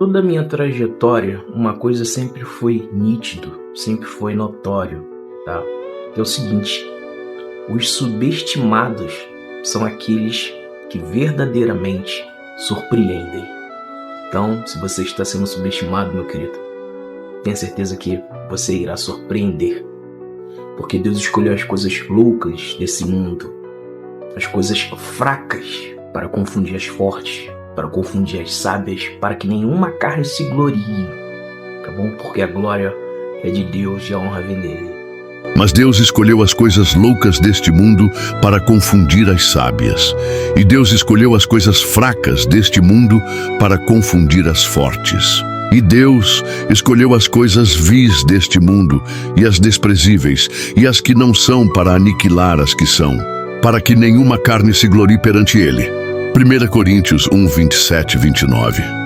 Toda a minha trajetória, uma coisa sempre foi nítido, sempre foi notório, tá? É o seguinte, os subestimados são aqueles que verdadeiramente surpreendem. Então, se você está sendo subestimado, meu querido, tenha certeza que você irá surpreender. Porque Deus escolheu as coisas loucas desse mundo, as coisas fracas para confundir as fortes, para confundir as sábias, para que nenhuma carne se glorie, tá bom? Porque a glória é de Deus e a honra vem dele. Mas Deus escolheu as coisas loucas deste mundo para confundir as sábias. E Deus escolheu as coisas fracas deste mundo para confundir as fortes. E Deus escolheu as coisas vis deste mundo, e as desprezíveis, e as que não são, para aniquilar as que são, para que nenhuma carne se glorie perante ele. 1 Coríntios 1, 27 e 29.